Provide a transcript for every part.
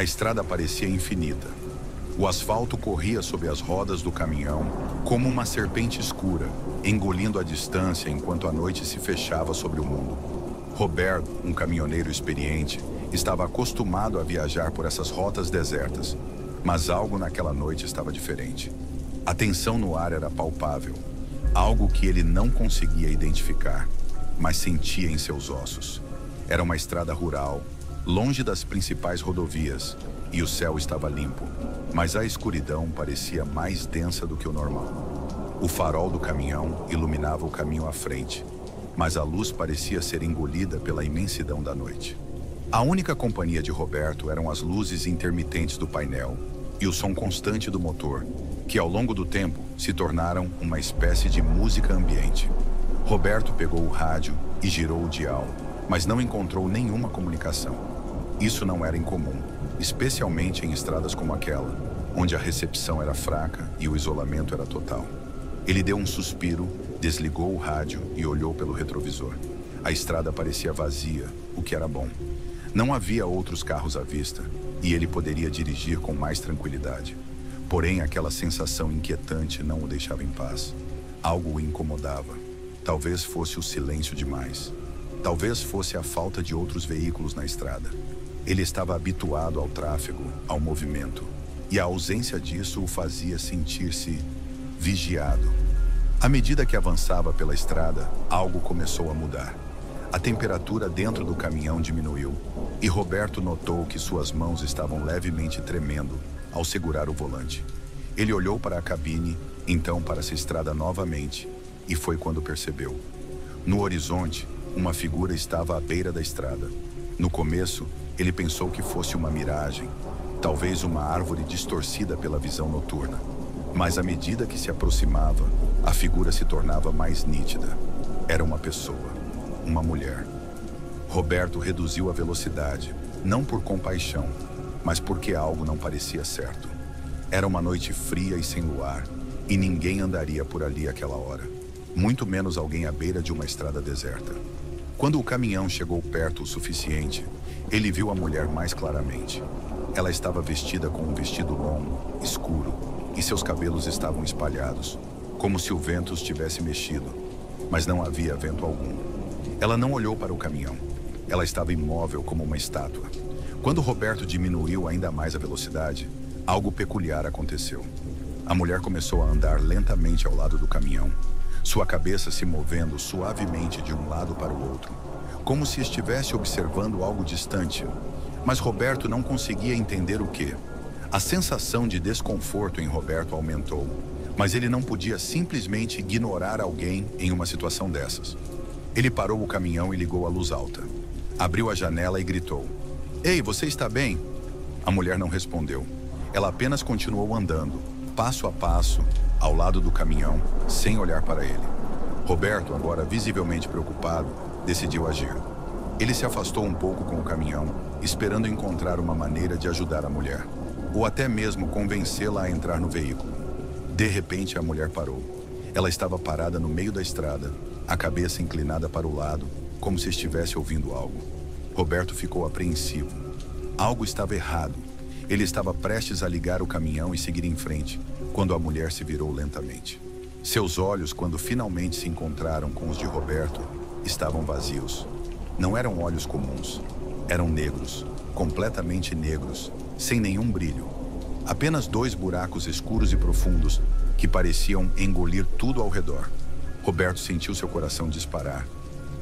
A estrada parecia infinita. O asfalto corria sob as rodas do caminhão como uma serpente escura, engolindo a distância enquanto a noite se fechava sobre o mundo. Roberto, um caminhoneiro experiente, estava acostumado a viajar por essas rotas desertas, mas algo naquela noite estava diferente. A tensão no ar era palpável, algo que ele não conseguia identificar, mas sentia em seus ossos. Era uma estrada rural, longe das principais rodovias, e o céu estava limpo, mas a escuridão parecia mais densa do que o normal. O farol do caminhão iluminava o caminho à frente, mas a luz parecia ser engolida pela imensidão da noite. A única companhia de Roberto eram as luzes intermitentes do painel e o som constante do motor, que ao longo do tempo se tornaram uma espécie de música ambiente. Roberto pegou o rádio e girou o dial, mas não encontrou nenhuma comunicação. Isso não era incomum, especialmente em estradas como aquela, onde a recepção era fraca e o isolamento era total. Ele deu um suspiro, desligou o rádio e olhou pelo retrovisor. A estrada parecia vazia, o que era bom. Não havia outros carros à vista e ele poderia dirigir com mais tranquilidade. Porém, aquela sensação inquietante não o deixava em paz. Algo o incomodava. Talvez fosse o silêncio demais. Talvez fosse a falta de outros veículos na estrada. Ele estava habituado ao tráfego, ao movimento, e a ausência disso o fazia sentir-se vigiado. À medida que avançava pela estrada, algo começou a mudar. A temperatura dentro do caminhão diminuiu, e Roberto notou que suas mãos estavam levemente tremendo ao segurar o volante. Ele olhou para a cabine, então para essa estrada novamente, e foi quando percebeu. No horizonte, uma figura estava à beira da estrada. No começo, ele pensou que fosse uma miragem, talvez uma árvore distorcida pela visão noturna. Mas à medida que se aproximava, a figura se tornava mais nítida. Era uma pessoa, uma mulher. Roberto reduziu a velocidade, não por compaixão, mas porque algo não parecia certo. Era uma noite fria e sem luar, e ninguém andaria por ali àquela hora, muito menos alguém à beira de uma estrada deserta. Quando o caminhão chegou perto o suficiente, ele viu a mulher mais claramente. Ela estava vestida com um vestido longo, escuro, e seus cabelos estavam espalhados, como se o vento os tivesse mexido, mas não havia vento algum. Ela não olhou para o caminhão. Ela estava imóvel como uma estátua. Quando Roberto diminuiu ainda mais a velocidade, algo peculiar aconteceu. A mulher começou a andar lentamente ao lado do caminhão, sua cabeça se movendo suavemente de um lado para o outro, como se estivesse observando algo distante. Mas Roberto não conseguia entender o que. A sensação de desconforto em Roberto aumentou, mas ele não podia simplesmente ignorar alguém em uma situação dessas. Ele parou o caminhão e ligou a luz alta. Abriu a janela e gritou: "Ei, você está bem?" A mulher não respondeu. Ela apenas continuou andando, passo a passo, ao lado do caminhão, sem olhar para ele. Roberto, agora visivelmente preocupado, decidiu agir. Ele se afastou um pouco com o caminhão, esperando encontrar uma maneira de ajudar a mulher, ou até mesmo convencê-la a entrar no veículo. De repente, a mulher parou. Ela estava parada no meio da estrada, a cabeça inclinada para o lado, como se estivesse ouvindo algo. Roberto ficou apreensivo. Algo estava errado. Ele estava prestes a ligar o caminhão e seguir em frente, quando a mulher se virou lentamente. Seus olhos, quando finalmente se encontraram com os de Roberto, estavam vazios. Não eram olhos comuns. Eram negros, completamente negros, sem nenhum brilho. Apenas 2 buracos escuros e profundos que pareciam engolir tudo ao redor. Roberto sentiu seu coração disparar.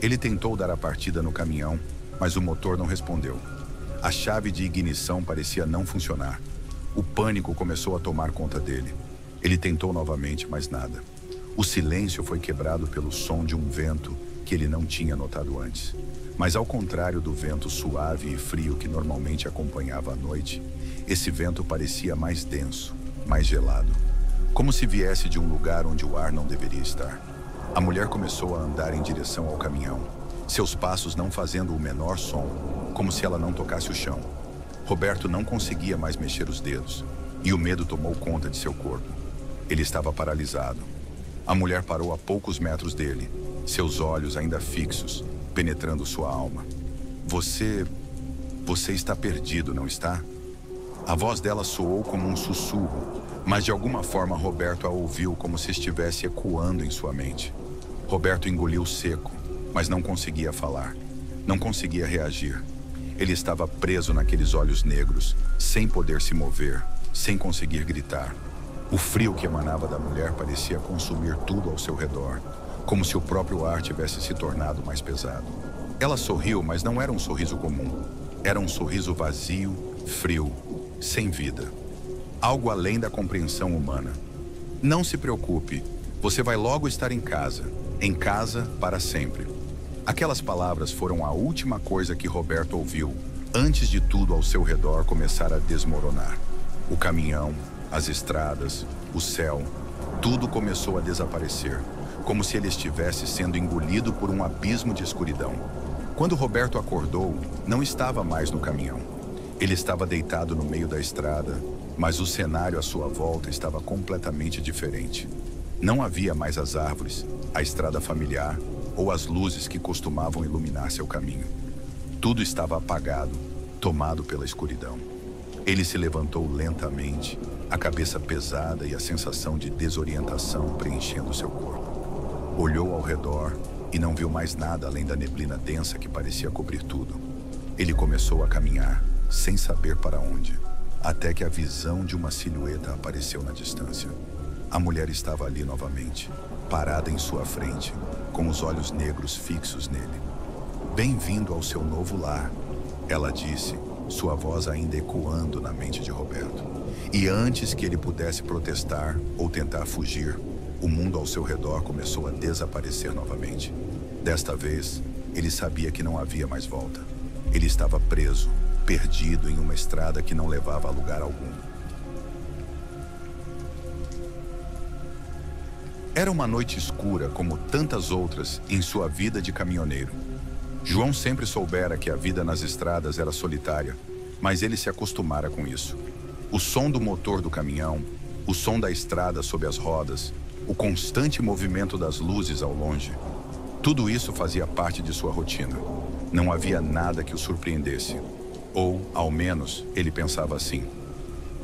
Ele tentou dar a partida no caminhão, mas o motor não respondeu. A chave de ignição parecia não funcionar. O pânico começou a tomar conta dele. Ele tentou novamente, mas nada. O silêncio foi quebrado pelo som de um vento que ele não tinha notado antes. Mas ao contrário do vento suave e frio que normalmente acompanhava a noite, esse vento parecia mais denso, mais gelado, como se viesse de um lugar onde o ar não deveria estar. A mulher começou a andar em direção ao caminhão, seus passos não fazendo o menor som, como se ela não tocasse o chão. Roberto não conseguia mais mexer os dedos, e o medo tomou conta de seu corpo. Ele estava paralisado. A mulher parou a poucos metros dele, seus olhos ainda fixos, penetrando sua alma. Você está perdido, não está?" A voz dela soou como um sussurro, mas de alguma forma Roberto a ouviu como se estivesse ecoando em sua mente. Roberto engoliu seco, mas não conseguia falar. Não conseguia reagir. Ele estava preso naqueles olhos negros, sem poder se mover, sem conseguir gritar. O frio que emanava da mulher parecia consumir tudo ao seu redor, como se o próprio ar tivesse se tornado mais pesado. Ela sorriu, mas não era um sorriso comum. Era um sorriso vazio, frio, sem vida. Algo além da compreensão humana. Não se preocupe, você vai logo estar em casa para sempre. Aquelas palavras foram a última coisa que Roberto ouviu, antes de tudo ao seu redor começar a desmoronar. O caminhão, as estradas, o céu, tudo começou a desaparecer, como se ele estivesse sendo engolido por um abismo de escuridão. Quando Roberto acordou, não estava mais no caminhão. Ele estava deitado no meio da estrada, mas o cenário à sua volta estava completamente diferente. Não havia mais as árvores, a estrada familiar ou as luzes que costumavam iluminar seu caminho. Tudo estava apagado, tomado pela escuridão. Ele se levantou lentamente, a cabeça pesada e a sensação de desorientação preenchendo seu corpo. Olhou ao redor e não viu mais nada além da neblina densa que parecia cobrir tudo. Ele começou a caminhar, sem saber para onde, até que a visão de uma silhueta apareceu na distância. A mulher estava ali novamente, parada em sua frente, com os olhos negros fixos nele. "Bem-vindo ao seu novo lar", ela disse, sua voz ainda ecoando na mente de Roberto. E antes que ele pudesse protestar ou tentar fugir, o mundo ao seu redor começou a desaparecer novamente. Desta vez, ele sabia que não havia mais volta. Ele estava preso, perdido em uma estrada que não levava a lugar algum. Era uma noite escura como tantas outras em sua vida de caminhoneiro. João sempre soubera que a vida nas estradas era solitária, mas ele se acostumara com isso. O som do motor do caminhão, o som da estrada sob as rodas, o constante movimento das luzes ao longe, tudo isso fazia parte de sua rotina. Não havia nada que o surpreendesse. Ou, ao menos, ele pensava assim.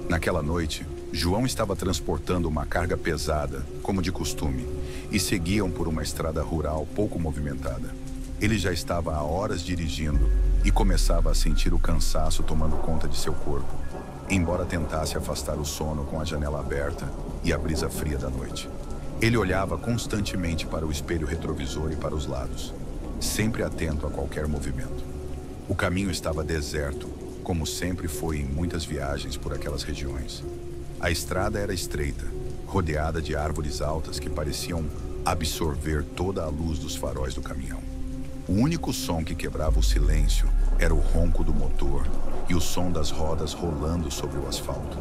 Naquela noite, João estava transportando uma carga pesada, como de costume, e seguiam por uma estrada rural pouco movimentada. Ele já estava há horas dirigindo e começava a sentir o cansaço tomando conta de seu corpo, embora tentasse afastar o sono com a janela aberta e a brisa fria da noite. Ele olhava constantemente para o espelho retrovisor e para os lados, sempre atento a qualquer movimento. O caminho estava deserto, como sempre foi em muitas viagens por aquelas regiões. A estrada era estreita, rodeada de árvores altas que pareciam absorver toda a luz dos faróis do caminhão. O único som que quebrava o silêncio era o ronco do motor e o som das rodas rolando sobre o asfalto.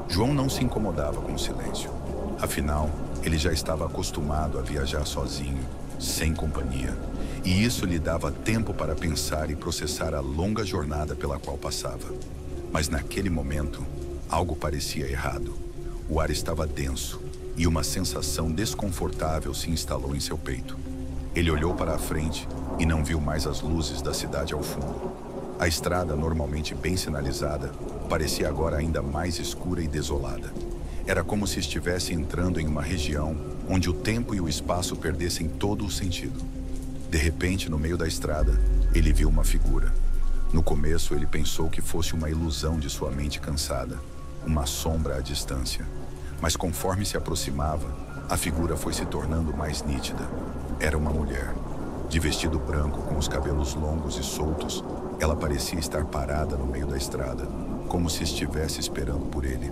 João não se incomodava com o silêncio. Afinal, ele já estava acostumado a viajar sozinho, sem companhia, e isso lhe dava tempo para pensar e processar a longa jornada pela qual passava. Mas naquele momento, algo parecia errado. O ar estava denso e uma sensação desconfortável se instalou em seu peito. Ele olhou para a frente e não viu mais as luzes da cidade ao fundo. A estrada, normalmente bem sinalizada, parecia agora ainda mais escura e desolada. Era como se estivesse entrando em uma região onde o tempo e o espaço perdessem todo o sentido. De repente, no meio da estrada, ele viu uma figura. No começo, ele pensou que fosse uma ilusão de sua mente cansada, uma sombra à distância. Mas conforme se aproximava, a figura foi se tornando mais nítida. Era uma mulher. De vestido branco, com os cabelos longos e soltos, ela parecia estar parada no meio da estrada, como se estivesse esperando por ele.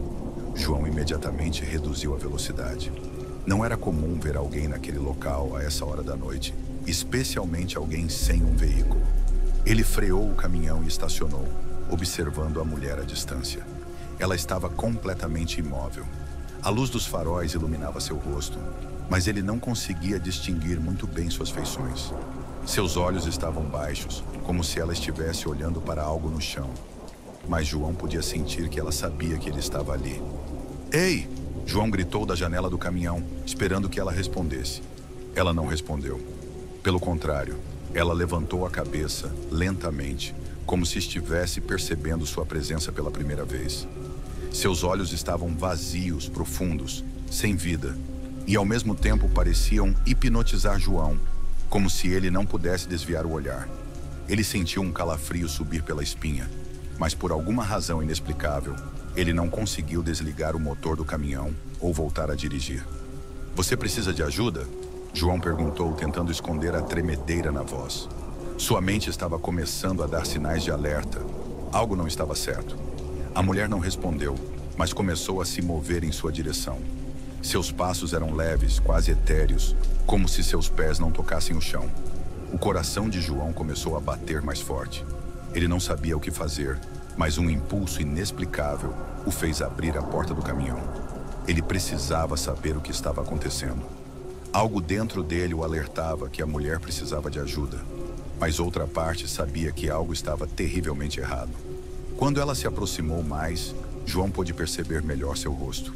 João imediatamente reduziu a velocidade. Não era comum ver alguém naquele local a essa hora da noite, especialmente alguém sem um veículo. Ele freou o caminhão e estacionou, observando a mulher à distância. Ela estava completamente imóvel. A luz dos faróis iluminava seu rosto, mas ele não conseguia distinguir muito bem suas feições. Seus olhos estavam baixos, como se ela estivesse olhando para algo no chão. Mas João podia sentir que ela sabia que ele estava ali. "Ei!" João gritou da janela do caminhão, esperando que ela respondesse. Ela não respondeu. Pelo contrário, ela levantou a cabeça, lentamente, como se estivesse percebendo sua presença pela primeira vez. Seus olhos estavam vazios, profundos, sem vida, e ao mesmo tempo pareciam hipnotizar João, como se ele não pudesse desviar o olhar. Ele sentiu um calafrio subir pela espinha, mas por alguma razão inexplicável, ele não conseguiu desligar o motor do caminhão ou voltar a dirigir. "Você precisa de ajuda?" João perguntou, tentando esconder a tremedeira na voz. Sua mente estava começando a dar sinais de alerta. Algo não estava certo. A mulher não respondeu, mas começou a se mover em sua direção. Seus passos eram leves, quase etéreos, como se seus pés não tocassem o chão. O coração de João começou a bater mais forte. Ele não sabia o que fazer, mas um impulso inexplicável o fez abrir a porta do caminhão. Ele precisava saber o que estava acontecendo. Algo dentro dele o alertava que a mulher precisava de ajuda, mas outra parte sabia que algo estava terrivelmente errado. Quando ela se aproximou mais, João pôde perceber melhor seu rosto.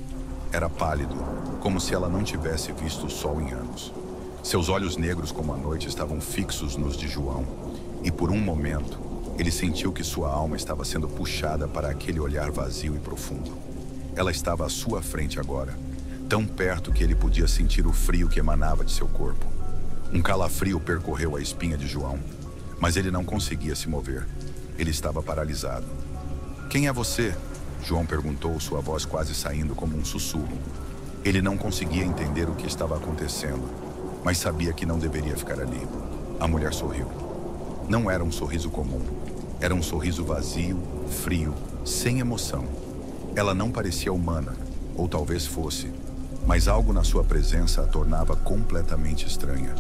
Era pálido, como se ela não tivesse visto o sol em anos. Seus olhos negros como a noite estavam fixos nos de João, e por um momento, ele sentiu que sua alma estava sendo puxada para aquele olhar vazio e profundo. Ela estava à sua frente agora, tão perto que ele podia sentir o frio que emanava de seu corpo. Um calafrio percorreu a espinha de João, mas ele não conseguia se mover. Ele estava paralisado. "Quem é você?" João perguntou, sua voz quase saindo como um sussurro. Ele não conseguia entender o que estava acontecendo, mas sabia que não deveria ficar ali. A mulher sorriu. Não era um sorriso comum. Era um sorriso vazio, frio, sem emoção. Ela não parecia humana, ou talvez fosse, mas algo na sua presença a tornava completamente estranha.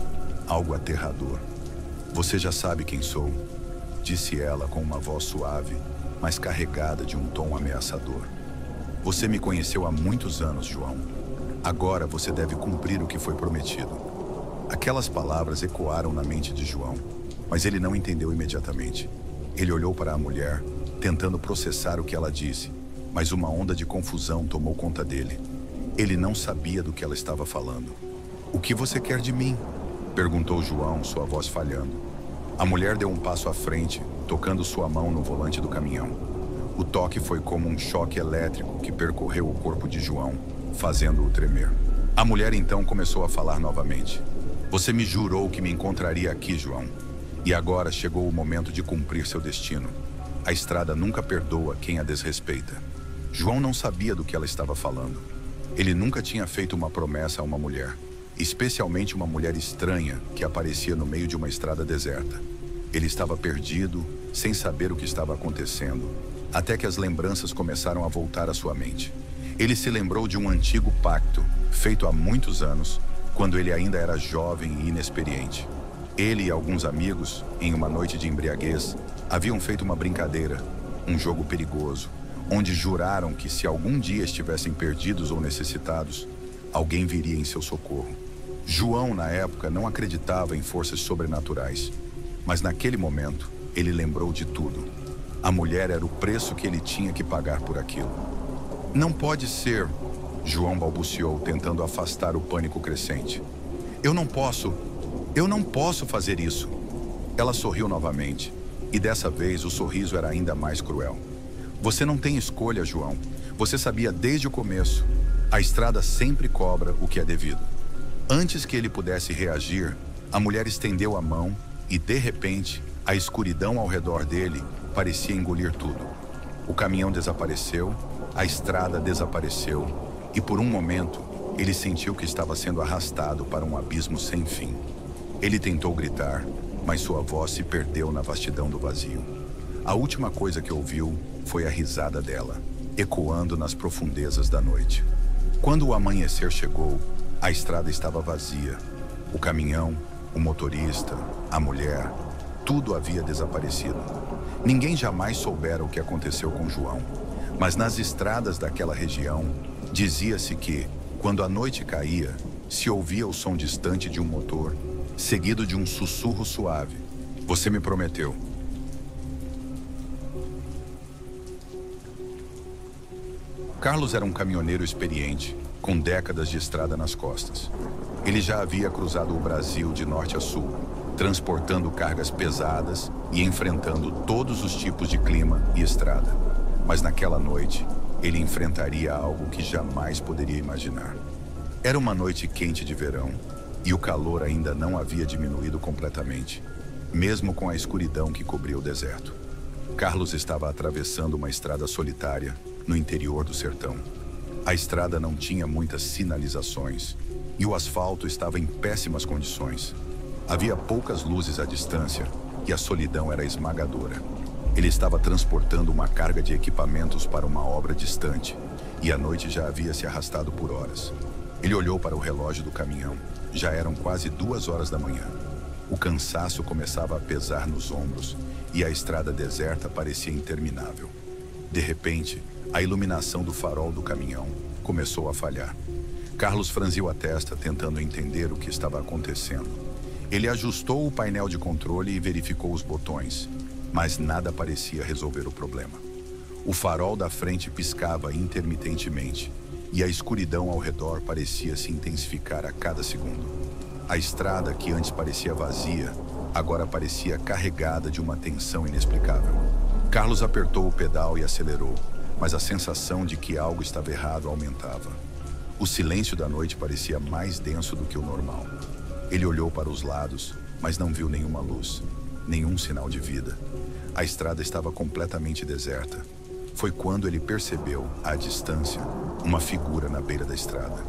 Algo aterrador. "Você já sabe quem sou", disse ela com uma voz suave, mas carregada de um tom ameaçador. "Você me conheceu há muitos anos, João. Agora você deve cumprir o que foi prometido." Aquelas palavras ecoaram na mente de João, mas ele não entendeu imediatamente. Ele olhou para a mulher, tentando processar o que ela disse, mas uma onda de confusão tomou conta dele. Ele não sabia do que ela estava falando. "O que você quer de mim?" perguntou João, sua voz falhando. A mulher deu um passo à frente, tocando sua mão no volante do caminhão. O toque foi como um choque elétrico que percorreu o corpo de João, fazendo-o tremer. A mulher então começou a falar novamente. "Você me jurou que me encontraria aqui, João. E agora chegou o momento de cumprir seu destino. A estrada nunca perdoa quem a desrespeita." João não sabia do que ela estava falando. Ele nunca tinha feito uma promessa a uma mulher, especialmente uma mulher estranha que aparecia no meio de uma estrada deserta. Ele estava perdido, sem saber o que estava acontecendo, até que as lembranças começaram a voltar à sua mente. Ele se lembrou de um antigo pacto, feito há muitos anos, quando ele ainda era jovem e inexperiente. Ele e alguns amigos, em uma noite de embriaguez, haviam feito uma brincadeira, um jogo perigoso, onde juraram que se algum dia estivessem perdidos ou necessitados, alguém viria em seu socorro. João, na época, não acreditava em forças sobrenaturais, mas naquele momento, ele lembrou de tudo. A mulher era o preço que ele tinha que pagar por aquilo. "Não pode ser", João balbuciou, tentando afastar o pânico crescente. Eu não posso fazer isso." Ela sorriu novamente, e dessa vez o sorriso era ainda mais cruel. "Você não tem escolha, João. Você sabia desde o começo. A estrada sempre cobra o que é devido." Antes que ele pudesse reagir, a mulher estendeu a mão e, de repente, a escuridão ao redor dele parecia engolir tudo. O caminhão desapareceu, a estrada desapareceu, e por um momento, ele sentiu que estava sendo arrastado para um abismo sem fim. Ele tentou gritar, mas sua voz se perdeu na vastidão do vazio. A última coisa que ouviu foi a risada dela, ecoando nas profundezas da noite. Quando o amanhecer chegou, a estrada estava vazia. O caminhão, o motorista, a mulher, tudo havia desaparecido. Ninguém jamais soubera o que aconteceu com João, mas nas estradas daquela região, dizia-se que, quando a noite caía, se ouvia o som distante de um motor, seguido de um sussurro suave. "Você me prometeu." Carlos era um caminhoneiro experiente, com décadas de estrada nas costas. Ele já havia cruzado o Brasil de norte a sul, transportando cargas pesadas e enfrentando todos os tipos de clima e estrada. Mas naquela noite, ele enfrentaria algo que jamais poderia imaginar. Era uma noite quente de verão e o calor ainda não havia diminuído completamente, mesmo com a escuridão que cobria o deserto. Carlos estava atravessando uma estrada solitária no interior do sertão. A estrada não tinha muitas sinalizações e o asfalto estava em péssimas condições. Havia poucas luzes à distância e a solidão era esmagadora. Ele estava transportando uma carga de equipamentos para uma obra distante e a noite já havia se arrastado por horas. Ele olhou para o relógio do caminhão. Já eram quase 2 horas da manhã. O cansaço começava a pesar nos ombros e a estrada deserta parecia interminável. De repente, a iluminação do farol do caminhão começou a falhar. Carlos franziu a testa, tentando entender o que estava acontecendo. Ele ajustou o painel de controle e verificou os botões, mas nada parecia resolver o problema. O farol da frente piscava intermitentemente e a escuridão ao redor parecia se intensificar a cada segundo. A estrada, que antes parecia vazia, agora parecia carregada de uma tensão inexplicável. Carlos apertou o pedal e acelerou, mas a sensação de que algo estava errado aumentava. O silêncio da noite parecia mais denso do que o normal. Ele olhou para os lados, mas não viu nenhuma luz, nenhum sinal de vida. A estrada estava completamente deserta. Foi quando ele percebeu, à distância, uma figura na beira da estrada.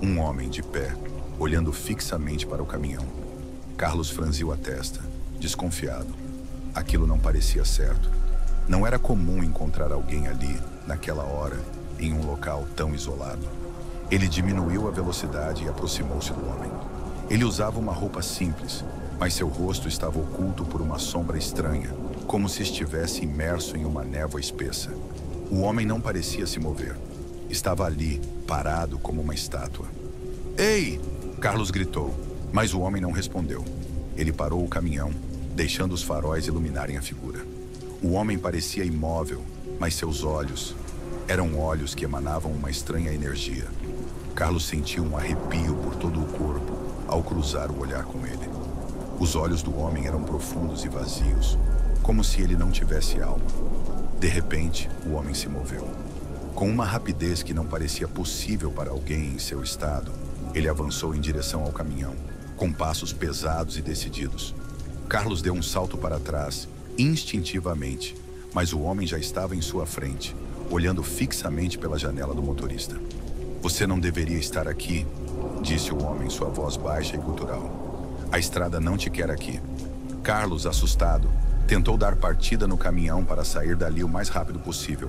Um homem de pé, olhando fixamente para o caminhão. Carlos franziu a testa, desconfiado. Aquilo não parecia certo. Não era comum encontrar alguém ali, naquela hora, em um local tão isolado. Ele diminuiu a velocidade e aproximou-se do homem. Ele usava uma roupa simples, mas seu rosto estava oculto por uma sombra estranha, como se estivesse imerso em uma névoa espessa. O homem não parecia se mover. Estava ali, parado como uma estátua. "Ei!" Carlos gritou, mas o homem não respondeu. Ele parou o caminhão, deixando os faróis iluminarem a figura. O homem parecia imóvel, mas seus olhos eram olhos que emanavam uma estranha energia. Carlos sentiu um arrepio por todo o corpo ao cruzar o olhar com ele. Os olhos do homem eram profundos e vazios, como se ele não tivesse alma. De repente, o homem se moveu. Com uma rapidez que não parecia possível para alguém em seu estado, ele avançou em direção ao caminhão, com passos pesados e decididos. Carlos deu um salto para trás, instintivamente, mas o homem já estava em sua frente, olhando fixamente pela janela do motorista. "Você não deveria estar aqui", disse o homem, sua voz baixa e gutural. "A estrada não te quer aqui." Carlos, assustado, tentou dar partida no caminhão para sair dali o mais rápido possível,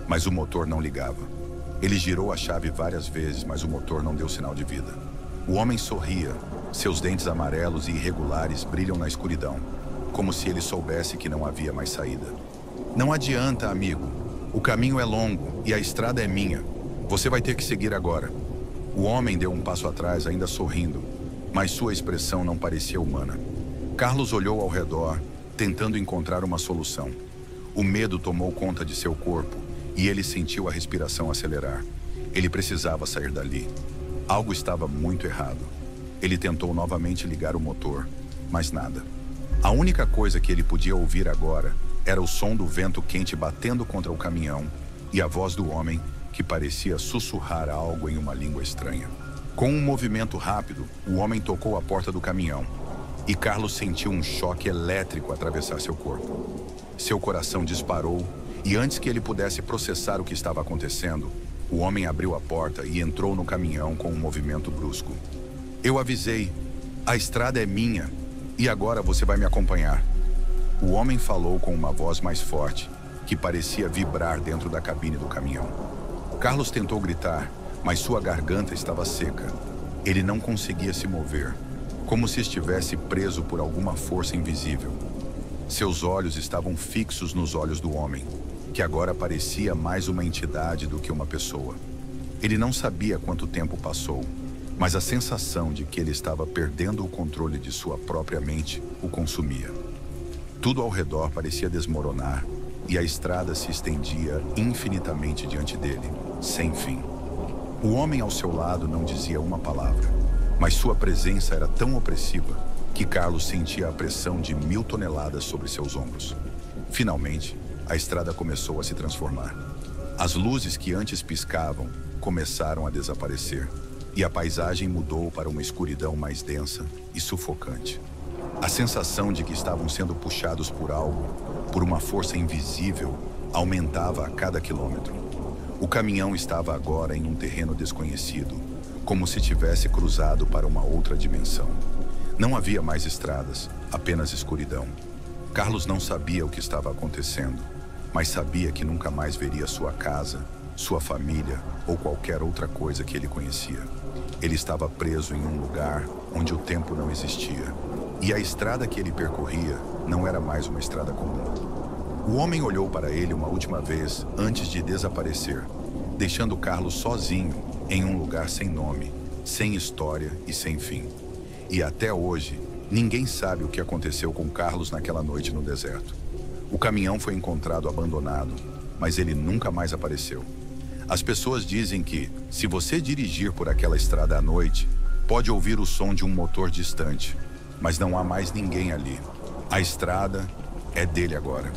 mas o motor não ligava. Ele girou a chave várias vezes, mas o motor não deu sinal de vida. O homem sorria, seus dentes amarelos e irregulares brilham na escuridão, como se ele soubesse que não havia mais saída. "Não adianta, amigo. O caminho é longo e a estrada é minha. Você vai ter que seguir agora." O homem deu um passo atrás, ainda sorrindo, mas sua expressão não parecia humana. Carlos olhou ao redor, tentando encontrar uma solução. O medo tomou conta de seu corpo e ele sentiu a respiração acelerar. Ele precisava sair dali. Algo estava muito errado. Ele tentou novamente ligar o motor, mas nada. A única coisa que ele podia ouvir agora era o som do vento quente batendo contra o caminhão e a voz do homem que parecia sussurrar algo em uma língua estranha. Com um movimento rápido, o homem tocou a porta do caminhão e Carlos sentiu um choque elétrico atravessar seu corpo. Seu coração disparou e antes que ele pudesse processar o que estava acontecendo, o homem abriu a porta e entrou no caminhão com um movimento brusco. "Eu avisei. A estrada é minha e agora você vai me acompanhar." O homem falou com uma voz mais forte, que parecia vibrar dentro da cabine do caminhão. Carlos tentou gritar, mas sua garganta estava seca. Ele não conseguia se mover, como se estivesse preso por alguma força invisível. Seus olhos estavam fixos nos olhos do homem, que agora parecia mais uma entidade do que uma pessoa. Ele não sabia quanto tempo passou, mas a sensação de que ele estava perdendo o controle de sua própria mente o consumia. Tudo ao redor parecia desmoronar e a estrada se estendia infinitamente diante dele, sem fim. O homem ao seu lado não dizia uma palavra, mas sua presença era tão opressiva que Carlos sentia a pressão de 1000 toneladas sobre seus ombros. Finalmente, a estrada começou a se transformar. As luzes que antes piscavam começaram a desaparecer, e a paisagem mudou para uma escuridão mais densa e sufocante. A sensação de que estavam sendo puxados por algo, por uma força invisível, aumentava a cada quilômetro. O caminhão estava agora em um terreno desconhecido, como se tivesse cruzado para uma outra dimensão. Não havia mais estradas, apenas escuridão. Carlos não sabia o que estava acontecendo, mas sabia que nunca mais veria sua casa, sua família ou qualquer outra coisa que ele conhecia. Ele estava preso em um lugar onde o tempo não existia, e a estrada que ele percorria não era mais uma estrada comum. O homem olhou para ele uma última vez antes de desaparecer, deixando Carlos sozinho em um lugar sem nome, sem história e sem fim. E até hoje, ninguém sabe o que aconteceu com Carlos naquela noite no deserto. O caminhão foi encontrado abandonado, mas ele nunca mais apareceu. As pessoas dizem que, se você dirigir por aquela estrada à noite, pode ouvir o som de um motor distante, mas não há mais ninguém ali. A estrada é dele agora.